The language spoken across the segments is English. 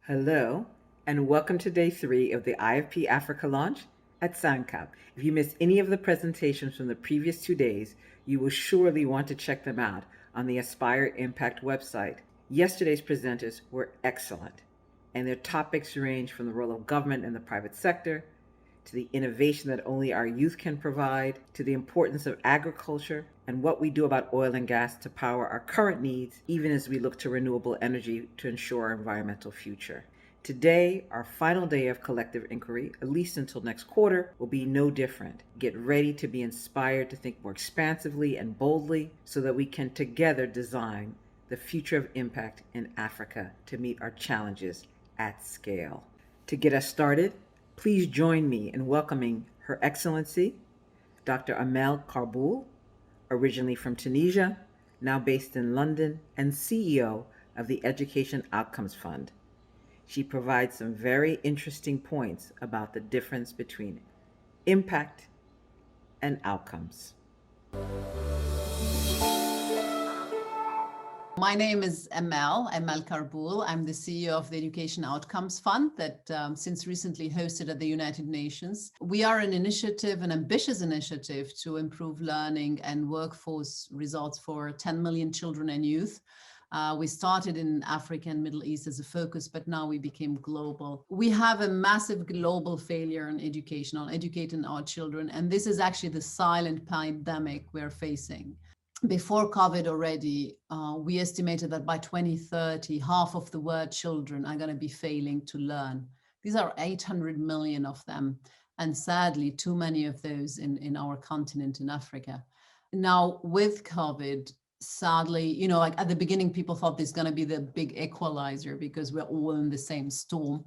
Hello, and welcome to day 3 of the IFP Africa launch at Sankalp. If you missed any of the presentations from the previous 2 days, you will surely want to check them out on the Aspire Impact website. Yesterday's presenters were excellent, and their topics range from the role of government in the private sector, to the innovation that only our youth can provide, to the importance of agriculture and what we do about oil and gas to power our current needs, even as we look to renewable energy to ensure our environmental future. Today, our final day of collective inquiry, at least until next quarter, will be no different. Get ready to be inspired to think more expansively and boldly so that we can together design the future of impact in Africa to meet our challenges at scale. To get us started, please join me in welcoming Her Excellency, Dr. Amel Karboul, originally from Tunisia, now based in London, and CEO of the Education Outcomes Fund. She provides some very interesting points about the difference between impact and outcomes. My name is Amel Karboul. I'm the CEO of the Education Outcomes Fund that since recently hosted at the United Nations. We are an initiative, an ambitious initiative to improve learning and workforce results for 10 million children and youth. We started in Africa and Middle East as a focus, but now we became global. We have a massive global failure in education, on educating our children, and this is actually the silent pandemic we're facing. Before COVID already, we estimated that by 2030, half of the world children are going to be failing to learn. These are 800 million of them. And sadly, too many of those in our continent in Africa. Now with COVID, sadly, like at the beginning, people thought this is going to be the big equalizer because we're all in the same storm.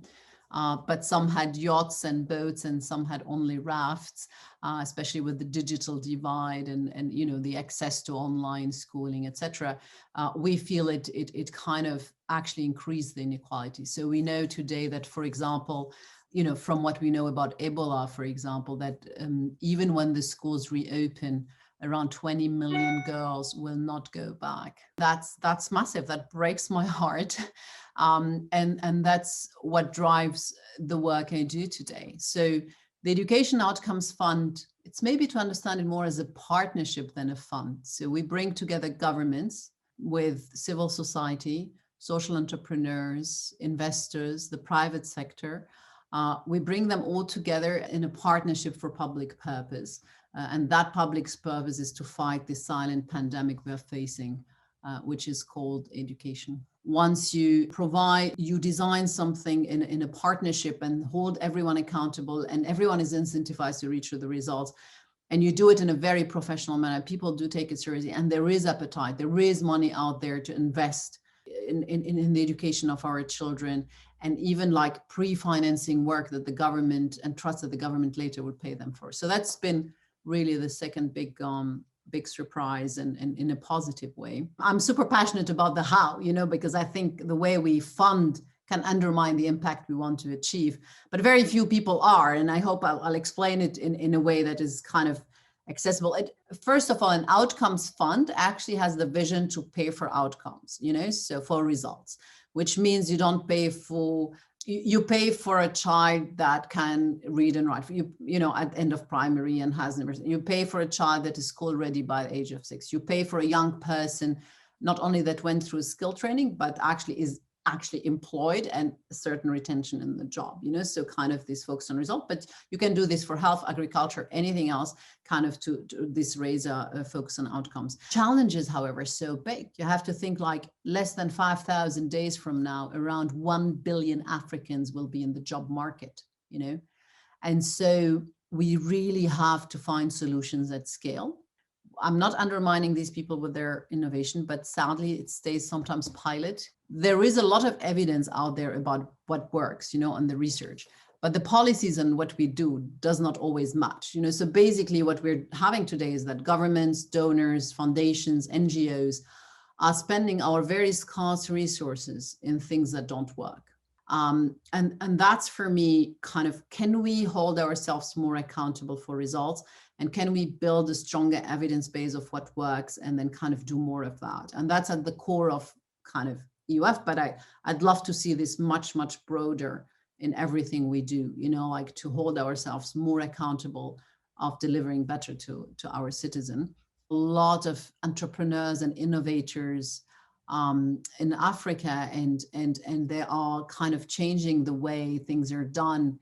But some had yachts and boats and some had only rafts, especially with the digital divide and the access to online schooling, etc. We feel it kind of actually increased the inequality. So we know today that, for example, from what we know about Ebola, for example, that even when the schools reopen, around 20 million girls will not go back. That's massive. That breaks my heart. And that's what drives the work I do today. So the Education Outcomes Fund, it's maybe to understand it more as a partnership than a fund. So we bring together governments with civil society, social entrepreneurs, investors, the private sector. We bring them all together in a partnership for public purpose. And that public purpose is to fight the silent pandemic we're facing, which is called education. Once you design something in a partnership and hold everyone accountable and everyone is incentivized to reach the results, and you do it in a very professional manner, people do take it seriously, and there is appetite, there is money out there to invest in the education of our children, and even like pre-financing work that the government, and trust that the government later would pay them for. So that's been really the second big surprise, and in a positive way. I'm super passionate about the how, because I think the way we fund can undermine the impact we want to achieve, but very few people are. And I hope I'll explain it in a way that is kind of accessible. First of all, an outcomes fund actually has the vision to pay for outcomes, so for results, which means you don't pay for, you pay for a child that can read and write, at the end of primary and has never, you pay for a child that is school ready by the age of 6. You pay for a young person, not only that went through skill training, but actually is actually employed and a certain retention in the job, so kind of this focus on result. But you can do this for health, agriculture, anything else, kind of to this raise a focus on outcomes. Challenges, however, so big. You have to think like less than 5,000 days from now, around 1 billion Africans will be in the job market, and so we really have to find solutions at scale. I'm not undermining these people with their innovation, but sadly it stays sometimes pilot. There is a lot of evidence out there about what works, on the research, but the policies and what we do does not always match, So basically what we're having today is that governments, donors, foundations, NGOs are spending our very scarce resources in things that don't work. And that's for me kind of, can we hold ourselves more accountable for results? And can we build a stronger evidence base of what works and then kind of do more of that? And that's at the core of kind of EUF, but I'd love to see this much, much broader in everything we do, like to hold ourselves more accountable of delivering better to our citizen. A lot of entrepreneurs and innovators in Africa, and they are kind of changing the way things are done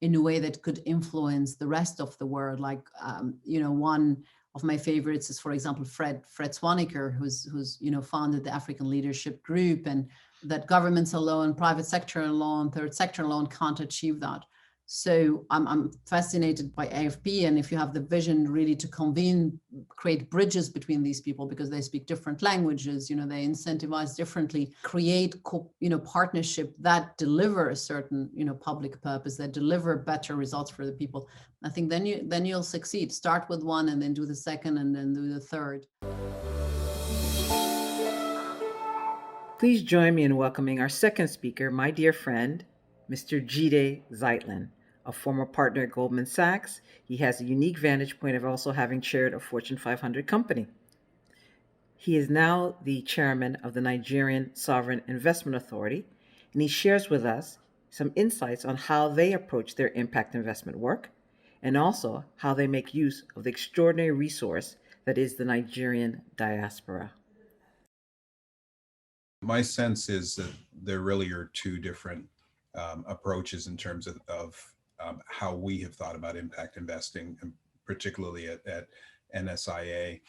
in a way that could influence the rest of the world. Like, one of my favorites is, for example, Fred Swaniker, who's founded the African Leadership Group, and that governments alone, private sector alone, third sector alone can't achieve that. So I'm fascinated by AFP, and if you have the vision really to create bridges between these people because they speak different languages, they incentivize differently, create partnership that deliver a certain public purpose, that deliver better results for the people. I think then you'll succeed. Start with one, and then do the second, and then do the third. Please join me in welcoming our second speaker, my dear friend, Mr. Jide Zeitlin, a former partner at Goldman Sachs. He has a unique vantage point of also having chaired a Fortune 500 company. He is now the chairman of the Nigerian Sovereign Investment Authority, and he shares with us some insights on how they approach their impact investment work, and also how they make use of the extraordinary resource that is the Nigerian diaspora. My sense is that there really are two different approaches in terms of how we have thought about impact investing, and particularly at NSIA.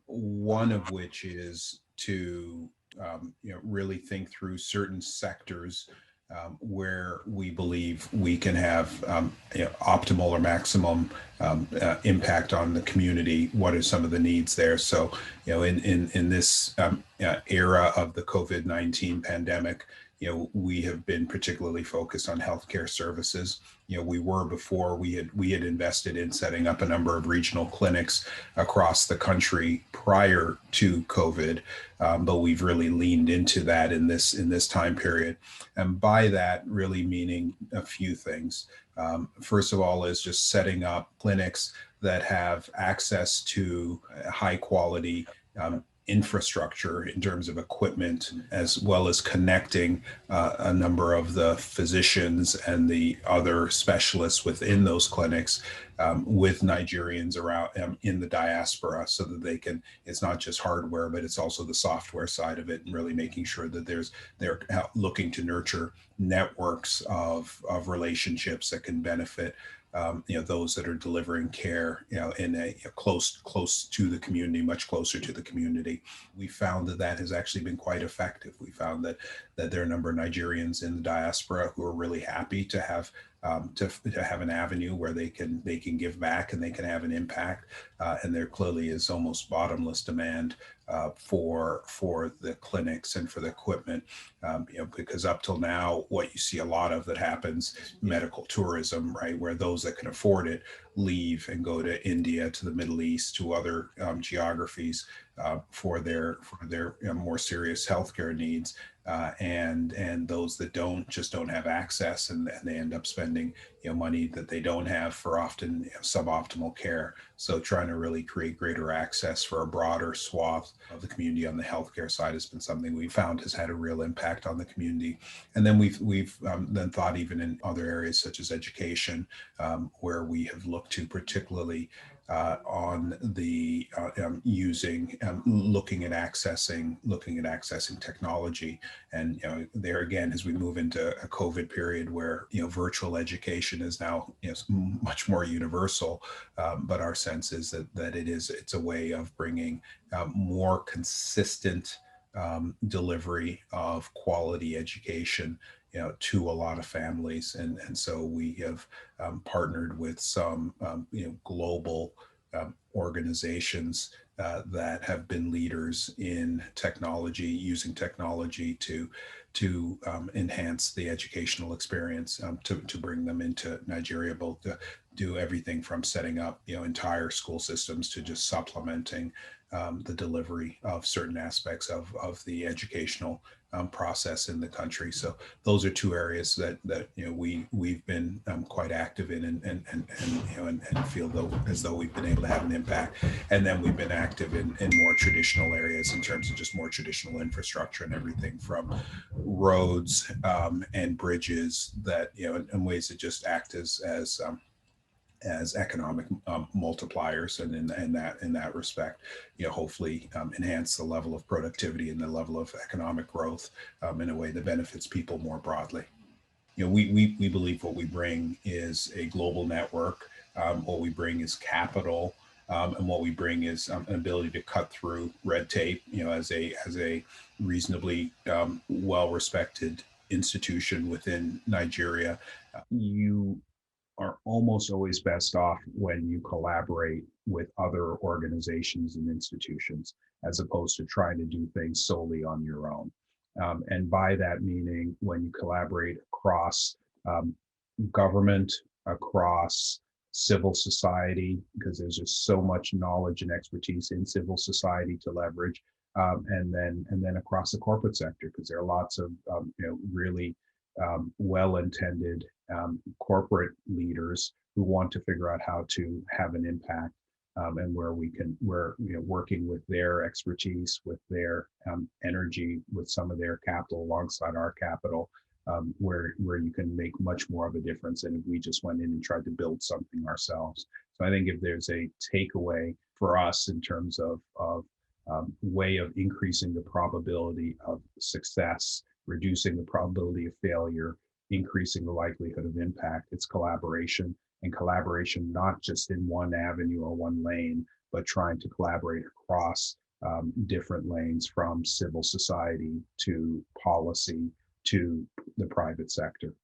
One of which is to really think through certain sectors where we believe we can have optimal or maximum impact on the community. What are some of the needs there? So, in this era of the COVID-19 pandemic, we have been particularly focused on healthcare services. We were before we had invested in setting up a number of regional clinics across the country prior to COVID, but we've really leaned into that in this time period. And by that, really meaning a few things. First of all, is just setting up clinics that have access to high quality infrastructure in terms of equipment, as well as connecting a number of the physicians and the other specialists within those clinics with Nigerians around in the diaspora, so that they can, it's not just hardware, but it's also the software side of it, and really making sure that they're looking to nurture networks of relationships that can benefit those that are delivering care, in a close to the community, much closer to the community. We found that has actually been quite effective. We found that there are a number of Nigerians in the diaspora who are really happy to have an avenue where they can give back and they can have an impact. And there clearly is almost bottomless demand for the clinics and for the equipment, because up till now, what you see a lot of that happens, medical tourism, right, where those that can afford it leave and go to India, to the Middle East, to other geographies for their more serious healthcare needs, and those that don't have access, and they end up spending money that they don't have for often suboptimal care. So trying to really create greater access for a broader swath of the community on the healthcare side has been something we found has had a real impact on the community. And then we've then thought even in other areas such as education, where we have looked to particularly on the looking at accessing technology. And there again, as we move into a COVID period where virtual education is now much more universal, but our sense is that it's a way of bringing more consistent delivery of quality education to a lot of families. And so we have partnered with some global organizations that have been leaders in technology, using technology to enhance the educational experience, to bring them into Nigeria, both to do everything from setting up entire school systems to just supplementing the delivery of certain aspects of the educational process in the country. So those are two areas that we've been quite active in, and feel as though we've been able to have an impact. And then we've been active in more traditional areas in terms of just more traditional infrastructure and everything from roads and bridges that, in ways that just act as economic multipliers, and in that respect, hopefully enhance the level of productivity and the level of economic growth in a way that benefits people more broadly. We believe what we bring is a global network. What we bring is capital, and what we bring is an ability to cut through red tape. As a reasonably well-respected institution within Nigeria, you are almost always best off when you collaborate with other organizations and institutions, as opposed to trying to do things solely on your own. And by that meaning, when you collaborate across government, across civil society, because there's just so much knowledge and expertise in civil society to leverage, and then across the corporate sector, because there are lots of really well-intended corporate leaders who want to figure out how to have an impact, and we're working with their expertise, with their energy, with some of their capital alongside our capital, where you can make much more of a difference than if we just went in and tried to build something ourselves. So I think if there's a takeaway for us in terms of way of increasing the probability of success, reducing the probability of failure, increasing the likelihood of impact, it's collaboration, and collaboration not just in one avenue or one lane, but trying to collaborate across different lanes, from civil society to policy to the private sector.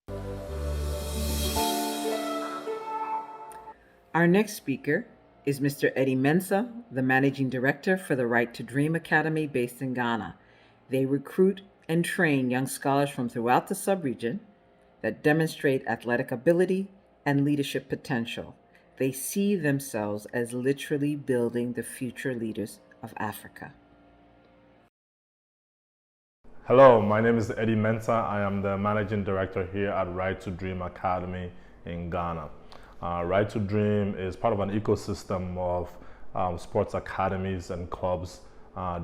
Our next speaker is Mr. Eddie Mensah, the Managing Director for the Right to Dream Academy based in Ghana. They recruit and train young scholars from throughout the sub-region that demonstrate athletic ability and leadership potential. They see themselves as literally building the future leaders of Africa. Hello, my name is Eddie Mensah. I am the Managing Director here at Right to Dream Academy in Ghana. Right to Dream is part of an ecosystem of sports academies and clubs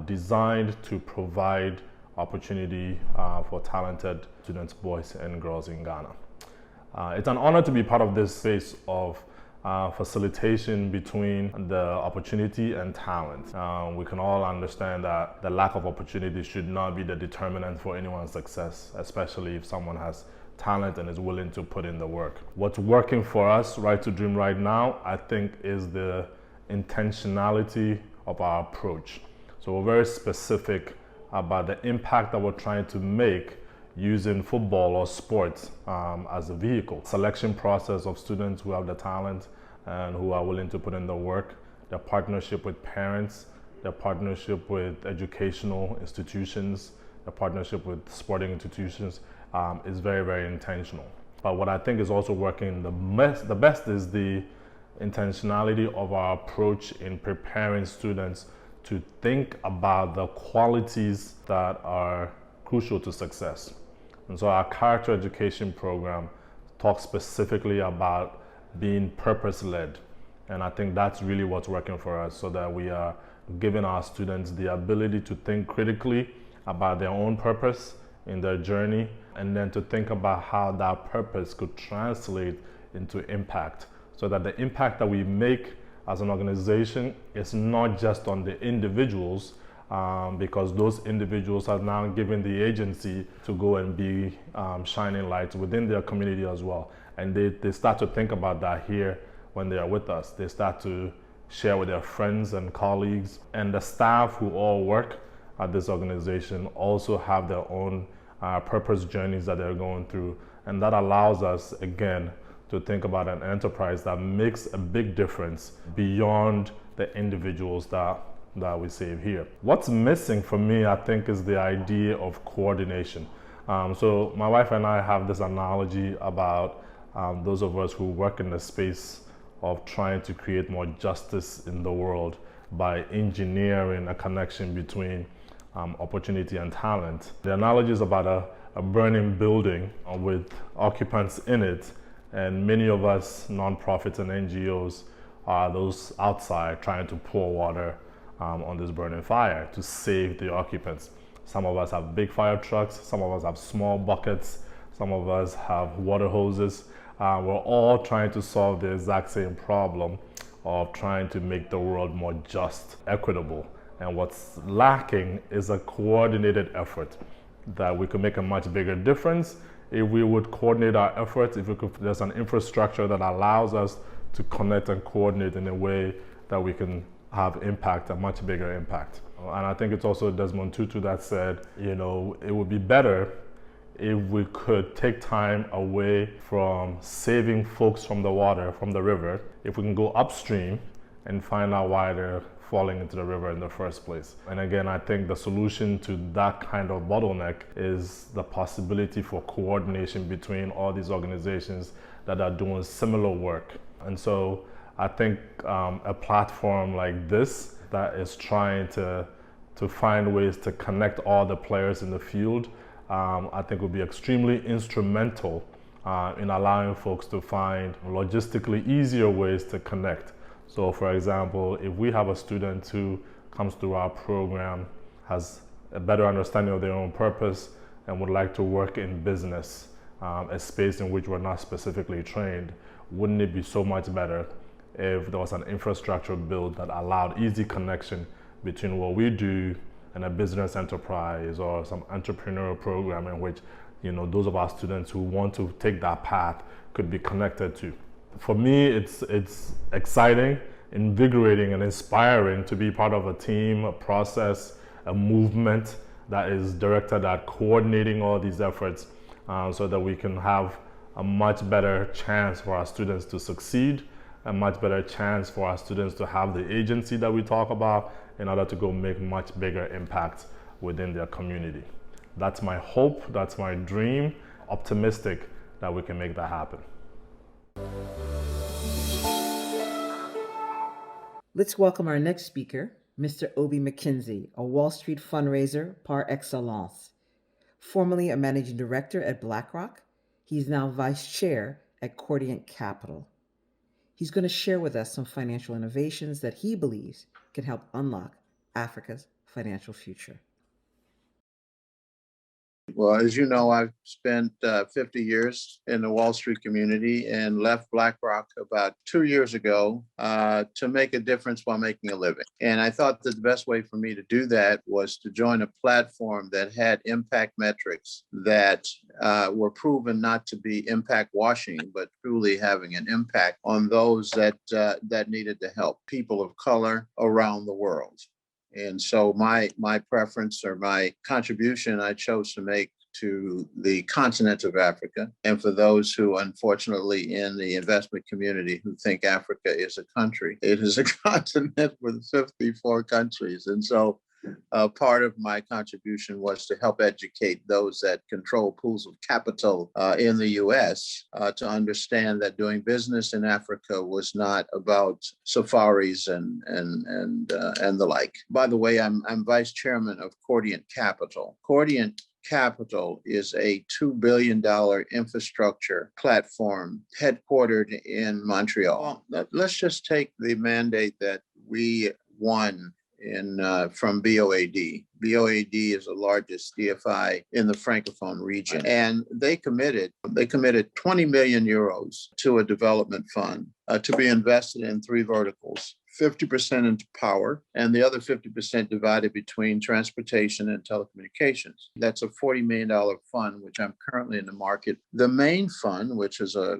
designed to provide opportunity for talented students, boys and girls in Ghana. It's an honor to be part of this space of facilitation between the opportunity and talent. We can all understand that the lack of opportunity should not be the determinant for anyone's success, especially if someone has talent and is willing to put in the work. What's working for us, Right to Dream, right now, I think, is the intentionality of our approach. So we're very specific about the impact that we're trying to make using football or sports as a vehicle. Selection process of students who have the talent and who are willing to put in the work, the partnership with parents, the partnership with educational institutions, the partnership with sporting institutions is very, very intentional. But what I think is also working the best is the intentionality of our approach in preparing students to think about the qualities that are crucial to success. And so our character education program talks specifically about being purpose-led. And I think that's really what's working for us, so that we are giving our students the ability to think critically about their own purpose in their journey, and then to think about how that purpose could translate into impact, so that the impact that we make as an organization is not just on the individuals, because those individuals are now given the agency to go and be shining lights within their community as well. And they start to think about that here when they are with us. They start to share with their friends and colleagues, and the staff who all work at this organization also have their own purpose journeys that they're going through. And that allows us, again, to think about an enterprise that makes a big difference beyond the individuals that we save here. What's missing for me, I think, is the idea of coordination. So my wife and I have this analogy about those of us who work in the space of trying to create more justice in the world by engineering a connection between opportunity and talent. The analogy is about a burning building with occupants in it, and many of us nonprofits and NGOs are those outside trying to pour water on this burning fire to save the occupants. Some of us have big fire trucks, some of us have small buckets, some of us have water hoses. We're all trying to solve the exact same problem of trying to make the world more just, equitable. And what's lacking is a coordinated effort that we could make a much bigger difference if we would coordinate our efforts, if there's an infrastructure that allows us to connect and coordinate in a way that we can have impact, a much bigger impact. And I think it's also Desmond Tutu that said, it would be better if we could take time away from saving folks from the water, from the river, if we can go upstream and find out why they're falling into the river in the first place. And again, I think the solution to that kind of bottleneck is the possibility for coordination between all these organizations that are doing similar work. And so I think a platform like this that is trying to find ways to connect all the players in the field, I think will be extremely instrumental in allowing folks to find logistically easier ways to connect. So for example, if we have a student who comes through our program, has a better understanding of their own purpose and would like to work in business, a space in which we're not specifically trained, wouldn't it be so much better if there was an infrastructure built that allowed easy connection between what we do and a business enterprise or some entrepreneurial program in which those of our students who want to take that path could be connected to. For me, it's exciting, invigorating, and inspiring to be part of a team, a process, a movement that is directed at coordinating all these efforts so that we can have a much better chance for our students to succeed, a much better chance for our students to have the agency that we talk about in order to go make much bigger impact within their community. That's my hope, that's my dream, optimistic that we can make that happen. Let's welcome our next speaker, Mr. Obi Mckenzie, a Wall Street fundraiser par excellence. Formerly a managing director at BlackRock, he's now vice chair at Cordiant Capital. He's going to share with us some financial innovations that he believes can help unlock Africa's financial future. Well, as you know, I've spent 50 years in the Wall Street community and left BlackRock about 2 years ago to make a difference while making a living. And I thought that the best way for me to do that was to join a platform that had impact metrics that were proven not to be impact washing, but truly having an impact on those that needed the help, people of color around the world. And so my preference or my contribution I chose to make to the continent of Africa. And for those who, unfortunately, in the investment community who think Africa is a country, it is a continent with 54 countries. And so part of my contribution was to help educate those that control pools of capital in the U.S. To understand that doing business in Africa was not about safaris and the like. By the way, I'm vice chairman of Cordiant Capital. Cordiant Capital is a $2 billion infrastructure platform headquartered in Montreal. Let's just take the mandate that we won from BOAD. BOAD is the largest DFI in the Francophone region. And they committed 20 million euros to a development fund to be invested in 3 verticals, 50% into power, and the other 50% divided between transportation and telecommunications. That's a $40 million fund, which I'm currently in the market. The main fund, which is a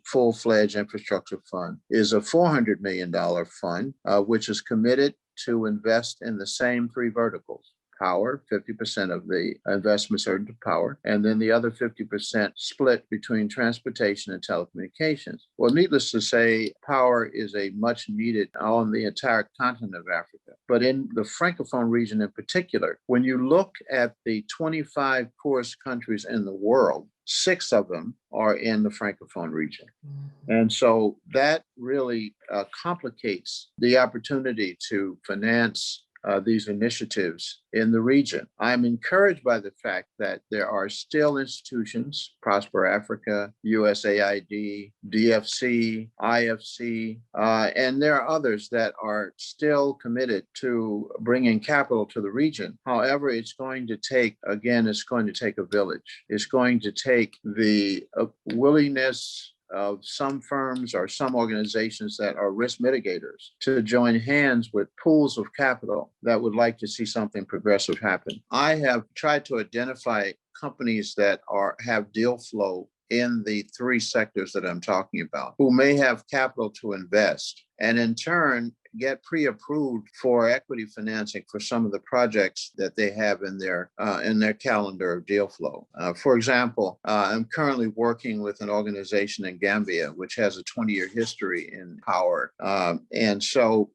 full-fledged infrastructure fund, is a $400 million fund, which is committed to invest in the same 3 verticals. Power, 50% of the investments are into power, and then the other 50% split between transportation and telecommunications. Well, needless to say, power is a much needed on the entire continent of Africa. But in the Francophone region in particular, when you look at the 25 poorest countries in the world, 6 of them are in the Francophone region. Mm-hmm. And so that really complicates the opportunity to finance these initiatives in the region. I'm encouraged by the fact that there are still institutions, Prosper Africa, USAID, DFC, IFC, and there are others that are still committed to bringing capital to the region. However, it's going to take a village. It's going to take the willingness of some firms or some organizations that are risk mitigators to join hands with pools of capital that would like to see something progressive happen. I have tried to identify companies that have deal flow in the three sectors that I'm talking about, who may have capital to invest, and in turn get pre-approved for equity financing for some of the projects that they have in their calendar of deal flow. For example, I'm currently working with an organization in Gambia, which has a 20-year history in power. And so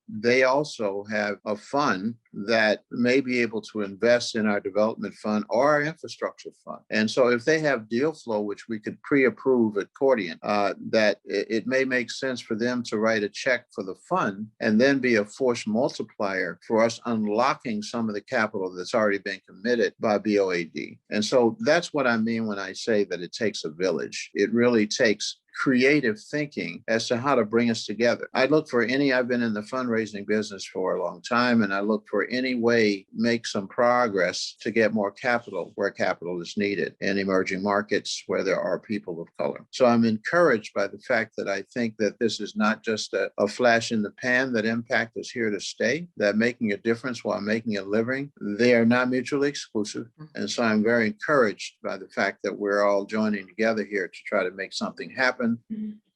they also have a fund that may be able to invest in our development fund or our infrastructure fund. And so if they have deal flow, which we could pre-approve at Cordian, that it may make sense for them to write a check for the fund and then be a force multiplier for us unlocking some of the capital that's already been committed by BOAD. And so that's what I mean when I say that it takes a village. It really takes creative thinking as to how to bring us together. I've been in the fundraising business for a long time, and I look for any way make some progress to get more capital where capital is needed in emerging markets where there are people of color. So I'm encouraged by the fact that I think that this is not just a flash in the pan, that impact is here to stay, that making a difference while making a living, they are not mutually exclusive. And so I'm very encouraged by the fact that we're all joining together here to try to make something happen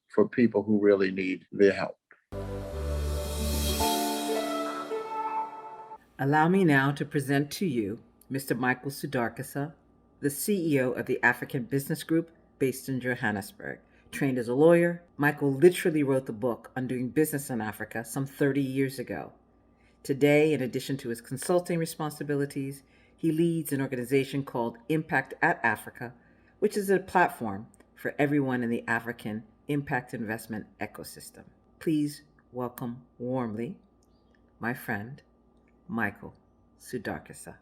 for people who really need the help. Allow me now to present to you Mr. Michael Sudarkasa, the CEO of the African Business Group based in Johannesburg. Trained as a lawyer, Michael literally wrote the book on doing business in Africa some 30 years ago. Today, in addition to his consulting responsibilities, he leads an organization called Impact Africa, which is a platform for everyone in the African impact investment ecosystem. Please welcome warmly my friend, Michael Sudarkasa.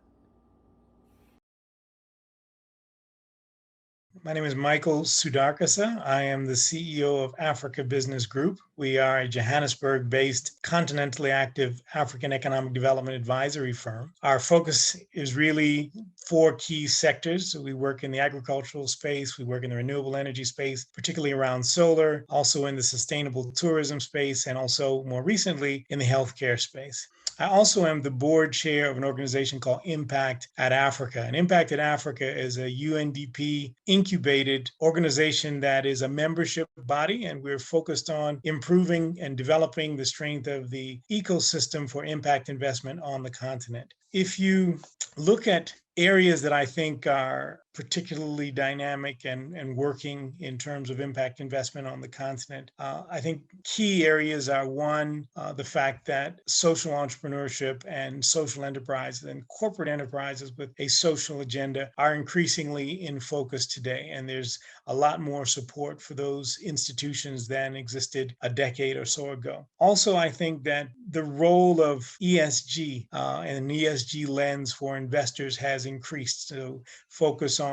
My name is Michael Sudarkasa. I am the CEO of Africa Business Group. We are a Johannesburg-based, continentally active African economic development advisory firm. Our focus is really 4 key sectors. So we work in the agricultural space, we work in the renewable energy space, particularly around solar, also in the sustainable tourism space, and also more recently in the healthcare space. I also am the board chair of an organization called Impact Africa. And Impact Africa is a UNDP incubated organization that is a membership body, and we're focused on improving and developing the strength of the ecosystem for impact investment on the continent. If you look at areas that I think are particularly dynamic and working in terms of impact investment on the continent, I think key areas are one, the fact that social entrepreneurship and social enterprises and corporate enterprises with a social agenda are increasingly in focus today. And there's a lot more support for those institutions than existed a decade or so ago. Also, I think that the role of ESG and an ESG lens for investors has increased to focus on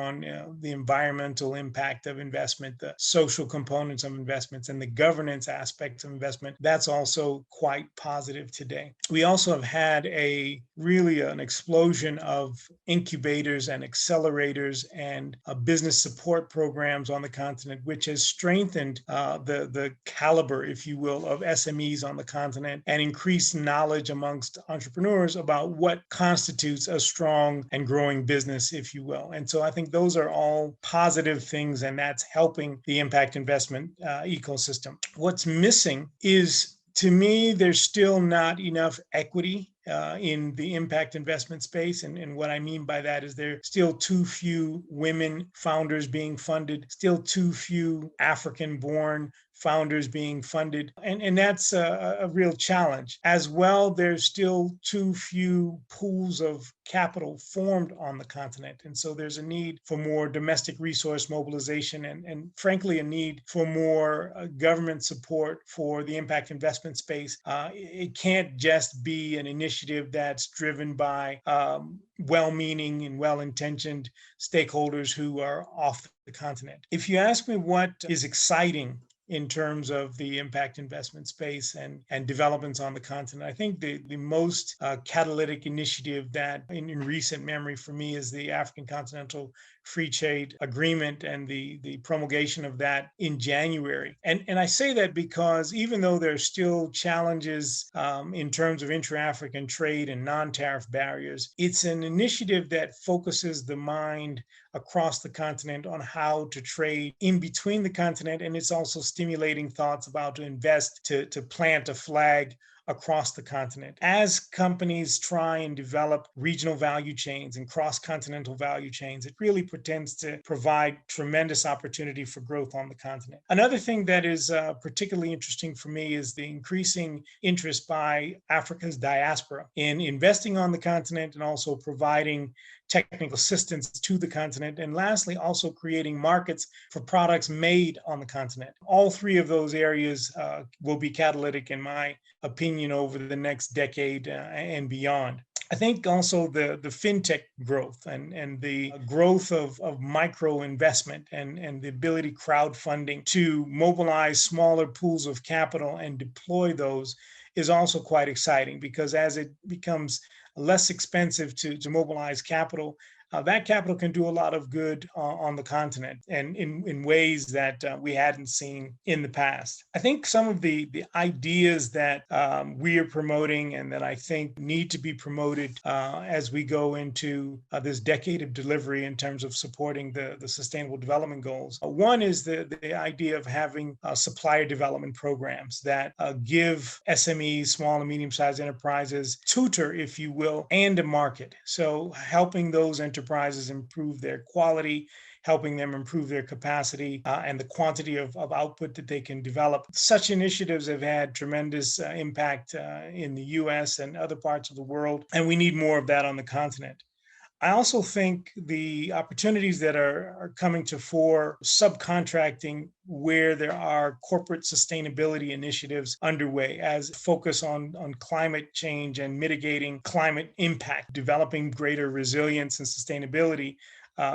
the environmental impact of investment, the social components of investments, and the governance aspects of investment. That's also quite positive today. We also have had an explosion of incubators and accelerators and business support programs on the continent, which has strengthened the caliber, if you will, of SMEs on the continent and increased knowledge amongst entrepreneurs about what constitutes a strong and growing business, if you will. And so I think those are all positive things, and that's helping the impact investment ecosystem. What's missing is, to me, there's still not enough equity in the impact investment space. And what I mean by that is there are still too few women founders being funded, still too few African-born founders being funded. And that's a real challenge. As well, there's still too few pools of capital formed on the continent. And so there's a need for more domestic resource mobilization and frankly, a need for more government support for the impact investment space. It can't just be an initiative that's driven by well-meaning and well-intentioned stakeholders who are off the continent. If you ask me what is exciting in terms of the impact investment space and developments on the continent, I think the most catalytic initiative that in recent memory for me is the African Continental Free Trade Agreement and the promulgation of that in January. And I say that because even though there are still challenges in terms of intra-African trade and non-tariff barriers, it's an initiative that focuses the mind across the continent on how to trade in between the continent. And it's also stimulating thoughts about to invest, to plant a flag across the continent. As companies try and develop regional value chains and cross-continental value chains, it really pretends to provide tremendous opportunity for growth on the continent. Another thing that is particularly interesting for me is the increasing interest by Africa's diaspora in investing on the continent and also providing technical assistance to the continent. And lastly, also creating markets for products made on the continent. All three of those areas will be catalytic, in my opinion, over the next decade and beyond. I think also the fintech growth and the growth of micro investment and the ability crowdfunding to mobilize smaller pools of capital and deploy those is also quite exciting, because as it becomes less expensive to mobilize capital, that capital can do a lot of good on the continent and in ways that we hadn't seen in the past. I think some of the ideas that we are promoting and that I think need to be promoted as we go into this decade of delivery in terms of supporting the Sustainable Development Goals. One is the idea of having supplier development programs that give SMEs, small and medium-sized enterprises, tutor, if you will, and a market. So helping those enterprises improve their quality, helping them improve their capacity and the quantity of output that they can develop. Such initiatives have had tremendous impact in the US and other parts of the world, and we need more of that on the continent. I also think the opportunities that are coming to fore subcontracting, where there are corporate sustainability initiatives underway as focus on climate change and mitigating climate impact, developing greater resilience and sustainability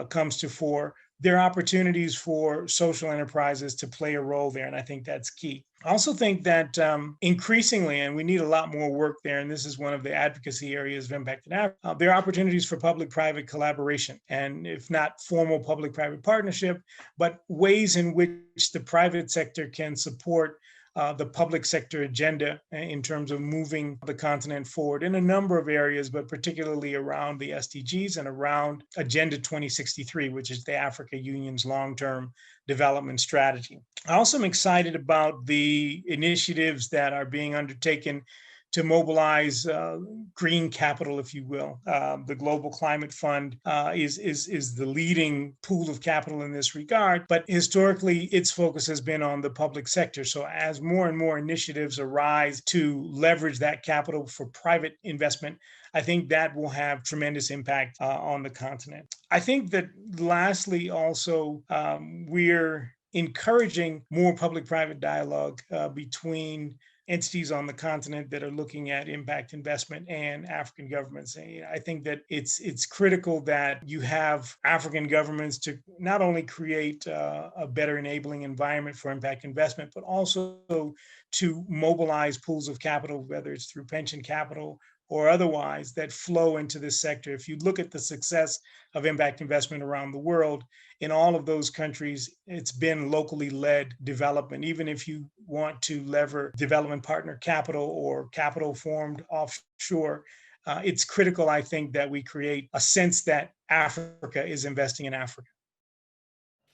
comes to fore. There are opportunities for social enterprises to play a role there, and I think that's key. I also think that increasingly, and we need a lot more work there, and this is one of the advocacy areas of Impact in Africa, there are opportunities for public-private collaboration, and if not formal public-private partnership, but ways in which the private sector can support the public sector agenda in terms of moving the continent forward in a number of areas, but particularly around the SDGs and around Agenda 2063, which is the Africa Union's long-term development strategy. I also am excited about the initiatives that are being undertaken to mobilize green capital, if you will. The Global Climate Fund is the leading pool of capital in this regard, but historically its focus has been on the public sector. So as more and more initiatives arise to leverage that capital for private investment, I think that will have tremendous impact on the continent. I think that lastly also we're encouraging more public-private dialogue between entities on the continent that are looking at impact investment and African governments. I think that it's critical that you have African governments to not only create a better enabling environment for impact investment, but also to mobilize pools of capital, whether it's through pension capital or otherwise, that flow into this sector. If you look at the success of impact investment around the world, in all of those countries, it's been locally led development. Even if you want to lever development partner capital or capital formed offshore, it's critical, I think, that we create a sense that Africa is investing in Africa.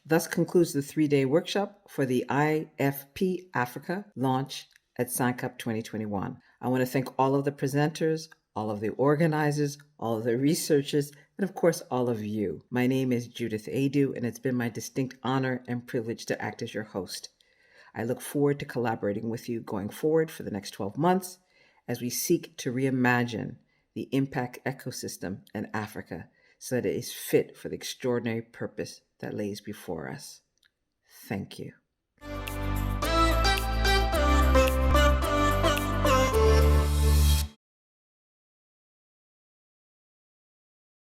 Thus concludes the 3-day workshop for the IFP Africa launch at Sankalp 2021. I want to thank all of the presenters, all of the organizers, all of the researchers, and of course, all of you. My name is Judith Adu, and it's been my distinct honor and privilege to act as your host. I look forward to collaborating with you going forward for the next 12 months as we seek to reimagine the impact ecosystem in Africa so that it is fit for the extraordinary purpose that lays before us. Thank you.